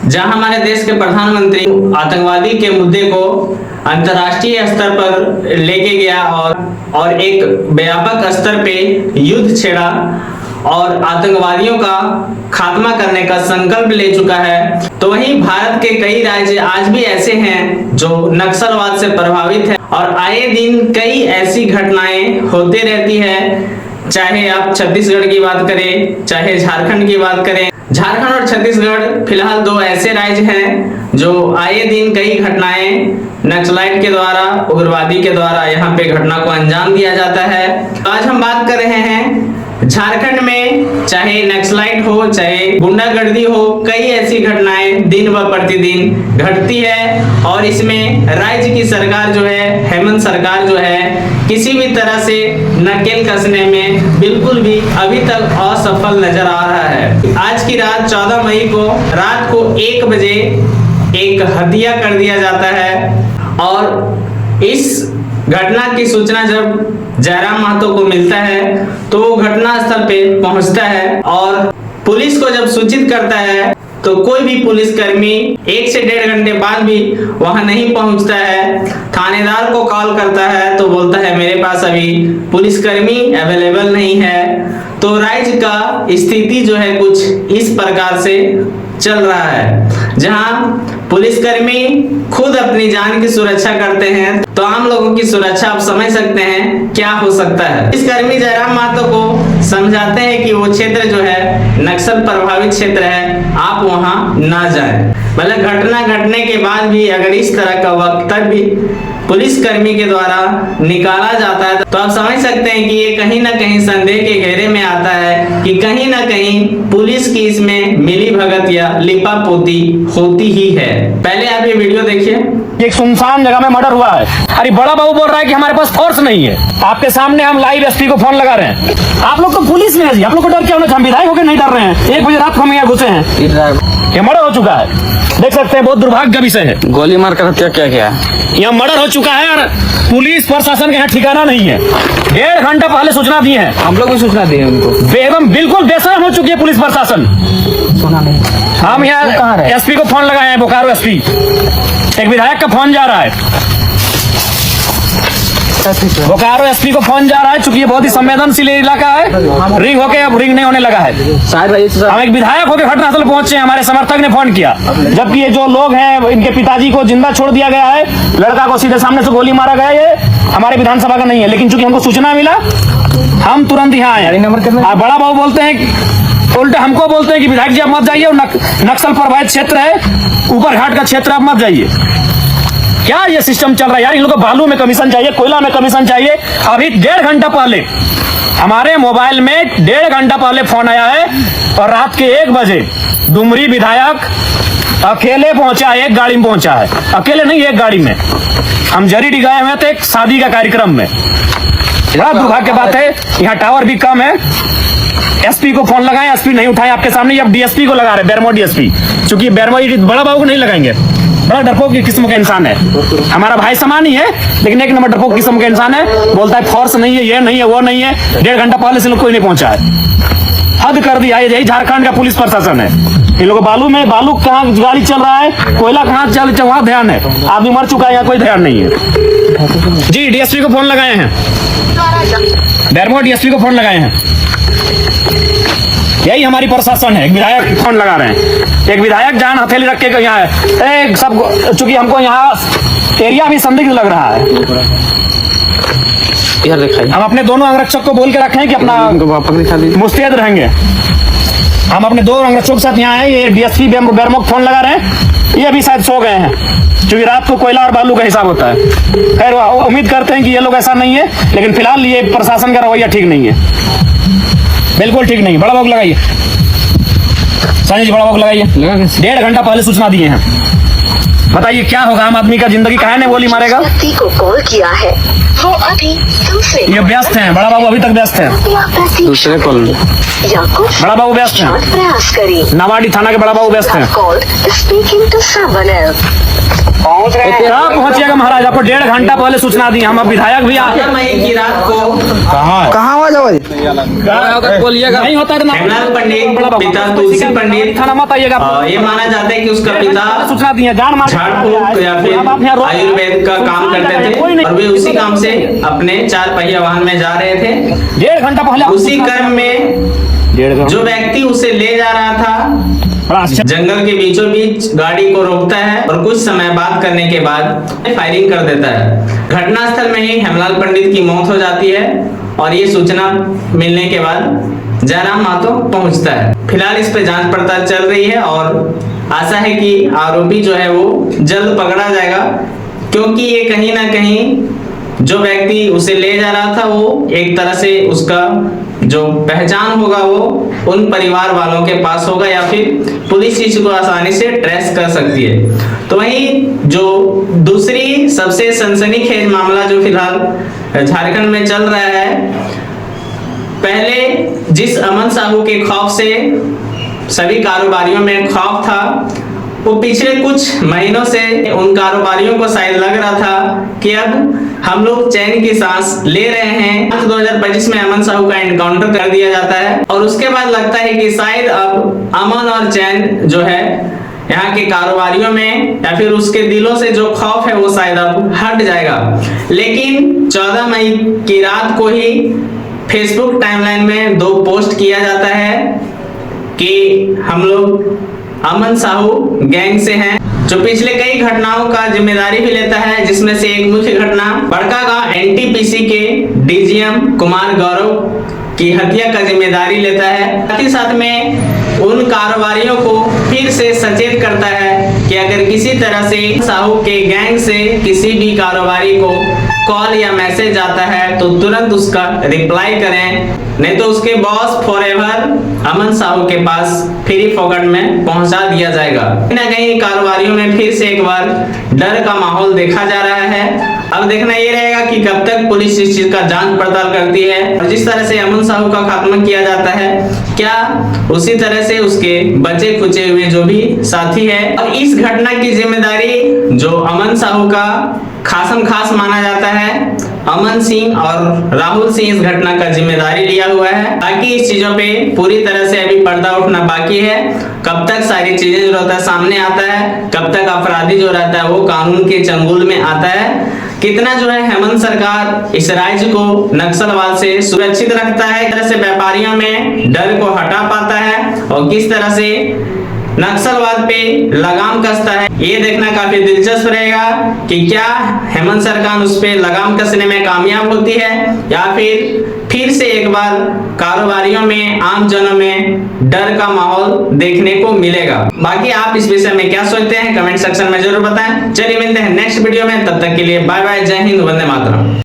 जहां हमारे देश के प्रधानमंत्री आतंकवादी के मुद्दे को अंतर्राष्ट्रीय स्तर पर लेके गया और एक व्यापक स्तर पे युद्ध छेड़ा और आतंकवादियों का खात्मा करने का संकल्प ले चुका है, तो वहीं भारत के कई राज्य आज भी ऐसे हैं जो नक्सलवाद से प्रभावित हैं और आए दिन कई ऐसी घटनाएं होते रहती है। चाहे आप छत्तीसगढ़ की बात करें, चाहे झारखंड की बात करें। झारखंड और छत्तीसगढ़ फिलहाल दो ऐसे राज्य हैं जो आए दिन कई घटनाएं नक्सलाइट के द्वारा, उग्रवादी के द्वारा यहाँ पे घटना को अंजाम दिया जाता है। आज हम बात कर रहे हैं झारखंड में, चाहे नक्सलाइट हो चाहे गुंडागर्दी हो, कई ऐसी घटनाएं दिन व प्रतिदिन घटती है और इसमें राज्य की सरकार जो है, हेमंत सरकार जो है, किसी भी तरह से नकेल कसने में बिल्कुल भी अभी तक असफल नजर आ रहा है। आज की रात 14 मई को रात को 1 बजे एक हत्या कर दिया जाता है और इस घटना की सूचना जब जयराम महतो को मिलता है तो वो घटना स्थल पे पहुंचता है और पुलिस को जब सूचित करता है तो कोई भी पुलिसकर्मी 1 से 1.5 घंटे बाद भी वहां नहीं पहुंचता है। थानेदार को कॉल करता है तो बोलता है मेरे पास अभी पुलिसकर्मी अवेलेबल नहीं है। तो राज्य का स्थिति जो है कुछ इस प्रकार से चल रहा है, जहां पुलिसकर्मी खुद अपनी जान की सुरक्षा करते हैं तो आम लोगों की सुरक्षा आप समझ सकते हैं क्या हो सकता है। पुलिसकर्मी जयराम महतो को समझाते हैं कि वो क्षेत्र जो है नक्सल प्रभावित क्षेत्र है, आप वहां ना जाएं। मतलब घटना घटने के बाद भी अगर इस तरह का वक्तव्य पुलिसकर्मी के द्वारा निकाला जाता है तो आप समझ सकते हैं कि ये कहीं ना कहीं संदेह के घेरे में आता है कि कहीं ना कहीं पुलिस की इसमें मिली भगत या लिपापोती होती ही है। पहले आप ये वीडियो देखिए। एक सुनसान जगह में मर्डर हुआ है। अरे बड़ा बाबू बोल रहा है कि हमारे पास फोर्स नहीं है। आपके सामने हम लाइव एसपी को फोन लगा रहे हैं। आप लोग तो पुलिस में है जी, आप लोग को डर क्या होना? हम विधायक होकर नहीं डर रहे हैं। 1 बजे रात को हम यहाँ घुसे हैं। ये मर्डर हो चुका है, देख सकते हैं, बहुत दुर्भाग्य का विषय है। गोली मार कर हत्या क्या किया? यहाँ मर्डर हो चुका है और पुलिस प्रशासन का यहाँ ठिकाना नहीं है। 1.5 घंटा पहले सूचना दी है। हम लोग भी सूचना दिए उनको। एवं बिल्कुल बेशरम हो चुकी है पुलिस प्रशासन। सुना नहीं। हम यहाँ एसपी को फोन लगाए हैं, बोकारो एसपी। एक विधायक का फोन जा रहा है, बोकारो एसपी को फोन जा रहा है, चूंकि ये बहुत ही संवेदनशील इलाका है। रिंग होके अब रिंग नहीं होने लगा है। हम एक विधायक होकर घटनास्थल पहुंचे, हमारे समर्थक ने फोन किया, जबकि ये जो लोग हैं इनके पिताजी को जिंदा छोड़ दिया गया है, लड़का को सीधे सामने से गोली मारा गया। ये हमारे विधानसभा का नहीं है, लेकिन चूंकि हमको सूचना मिला हम तुरंत यहाँ आए। बड़ा बाबू बोलते हैं, उल्टे हमको बोलते हैं कि विधायक जी आप मत जाइए, नक्सल प्रभावित क्षेत्र है, ऊपर घाट का क्षेत्र, आप मत जाइए। क्या ये सिस्टम चल रहा है यार? इन लोगों को बालू में कमीशन चाहिए, कोयला में कमीशन चाहिए। अभी 1.5 घंटा पहले हमारे मोबाइल में 1.5 घंटा पहले फोन आया है और रात के 1 बजे डुमरी विधायक अकेले पहुंचा है, एक गाड़ी में पहुंचा है। अकेले नहीं, एक गाड़ी में। हम जरीडी गए हुए थे एक शादी का कार्यक्रम में। बड़ा दुर्भाग्य की बात है, यहाँ टावर भी कम है। एसपी को फोन लगाए, एसपी नहीं उठाए। आपके सामने अब डीएसपी को लगा रहे, बेरमो डीएसपी, क्योंकि बेरमो बड़ा बाबू को नहीं लगाएंगे। बड़ा डरपोक की किस्म का इंसान है, हमारा भाई समान ही है, लेकिन 1 नंबर डरपोक किस्म का इंसान है। बोलता है फोर्स नहीं है, ये नहीं है, वो नहीं है। 1.5 घंटा पहले से लोग कोई नहीं पहुंचा है। हद कर दिया है। यही झारखंड का पुलिस प्रशासन है। इन लोगों बालू कहाँ गाड़ी चल रहा है, कोयला कहाँ चल, वहां ध्यान है। आदमी मर चुका है, यहाँ कोई ध्यान नहीं है। जी डीएसपी को फोन लगाए हैं, बेरमो डीएसपी को फोन लगाए हैं। यही हमारी प्रशासन है। एक विधायक फोन लगा रहे हैं, एक विधायक जान हथेली रख के यहाँ है। सब चूंकि हमको यहाँ एरिया भी संदिग्ध लग रहा है, हम अपने दोनों अंगरक्षक को बोल के रखे हैं कि अपना मुस्तैद रहेंगे। हम अपने 2 अंगरक्षकों के साथ यहाँ आए। ये डीएसपी बेरमो फोन लगा रहे हैं, ये भी शायद सो गए हैं, क्योंकि रात को कोयला और बालू का हिसाब होता है। खैर उम्मीद करते हैं कि ये लोग ऐसा नहीं है, लेकिन फिलहाल ये प्रशासन का रवैया ठीक नहीं है, बिल्कुल ठीक नहीं। बड़ा बाबू लगाइए, संजय जी बड़ा बाबू लगाइए। 1.5 घंटा पहले सूचना दिए हैं। बताइए क्या होगा? आम आदमी का जिंदगी काहे ने गोली मारेगा? व्यक्ति को कॉल किया है, वो अभी दूसरे ये व्यस्त हैं। बड़ा बाबू अभी तक व्यस्त हैं, दूसरे कॉल या कुछ बड़ा बाबू व्यस्त हैं। प्रयास करिए। नवाडी थाना के बड़ा बाबू व्यस्त हैं। Call speaking to someone else. पहुंच रहे हैं। आप पहुंचिएगा महाराज, आपको 1.5 घंटा पहले सूचना दी। हम अब विधायक भी 14 मई की रात को कहाँ कहाँ वाला बोलिएगा नहीं होता है तो हेमलाल पंडित पिता तुलसी पंडित थाना मत आइएगा। ये माना जाता है कि उसका पिता सूचना दिए जान मार झाड़ फूक या फिर आयुर्वेद का काम करते थे और वे उसी काम से अपने 4 पहिया वाहन में जा रहे थे। 1.5 घंटा पहले उसी क्रम में जो व्यक्ति उसे ले जा रहा था जंगल के बीचों बीच गाड़ी को रोकता है और कुछ समय बात करने के बाद फायरिंग कर देता है। घटनास्थल में ही हेमलाल पंडित की मौत हो जाती है और ये सूचना मिलने के बाद जयराम महतो पहुंचता है। फिलहाल इस पे जांच पड़ताल चल रही है और आशा है कि आरोपी जो है वो जल्द पकड़ा जाएगा, क्योंकि ये कहीं ना कहीं जो व्यक्ति उसे ले जा रहा था वो एक तरह से उसका जो पहचान होगा वो उन परिवार वालों के पास होगा या फिर पुलिस इसको आसानी से ट्रेस कर सकती है। तो वहीं जो दूसरी सबसे सनसनीखेज मामला जो फिलहाल झारखंड में चल रहा है, पहले जिस अमन साहू के खौफ से सभी कारोबारियों में खौफ था, वो पिछले कुछ महीनों से उन कारोबारियों को शायद लग रहा था कि अब हम लोग चैन की सांस ले रहे हैं। 2025 में अमन साहू का एनकाउंटर कर दिया जाता है और उसके बाद लगता है कि शायद अब अमन और चैन जो है यहाँ के कारोबारियों में या फिर उसके दिलों से जो खौफ है वो शायद अब हट जाएगा। लेकिन 14 मई की रात को ही फेसबुक टाइमलाइन में 2 पोस्ट किया जाता है कि हम लोग अमन साहू गैंग से हैं, जो पिछले कई घटनाओं का जिम्मेदारी भी लेता है, जिसमें से एक मुख्य घटना बड़कागांव एनटीपीसी के डीजीएम कुमार गौरव की हत्या का जिम्मेदारी लेता है। साथ ही साथ में उन कारोबारियों को फिर से सचेत करता है कि अगर किसी तरह से साहू के गैंग से किसी भी कारोबारी को कॉल या मैसेज आता है तो तुरंत उसका रिप्लाई करें, नहीं तो उसके बॉस फॉरएवर अमन साहू के पास फ्री फोकट में पहुंचा दिया जाएगा। कहीं ना कहीं कारोबारियों में फिर से एक बार डर का माहौल देखा जा रहा है। अब देखना ये रहेगा कि कब तक पुलिस इस चीज का जांच पड़ताल करती है और जिस तरह से अमन साहू का खात्मा किया जाता है, क्या उसी तरह से उसके बचे खुचे हुए जो भी साथी है। और इस घटना की जिम्मेदारी जो अमन साहू का खासम खास माना जाता है, अमन सिंह और राहुल सिंह इस घटना का जिम्मेदारी लिया हुआ है। बाकी इस चीजों पे पूरी तरह से अभी पर्दा उठना बाकी है। कब तक सारी चीजें जो रहता है सामने आता है, कब तक अपराधी जो रहता है वो कानून के चंगुल में आता है, कितना जो है हेमंत सरकार इस राज्य को नक्सलवाद से सुरक्षित रखता है, किस तरह से व्यापारियों में डर को हटा पाता है और किस तरह से नक्सलवाद पे लगाम कसता है, ये देखना काफी दिलचस्प रहेगा कि क्या हेमंत सरकार उस पे लगाम कसने में कामयाब होती है या फिर से एक बार कारोबारियों में आम जनों में डर का माहौल देखने को मिलेगा। बाकी आप इस विषय में क्या सोचते हैं कमेंट सेक्शन में जरूर बताएं। चलिए मिलते हैं नेक्स्ट वीडियो में, तब तक के लिए बाय बाय, जय हिंद, वंदे मातरम।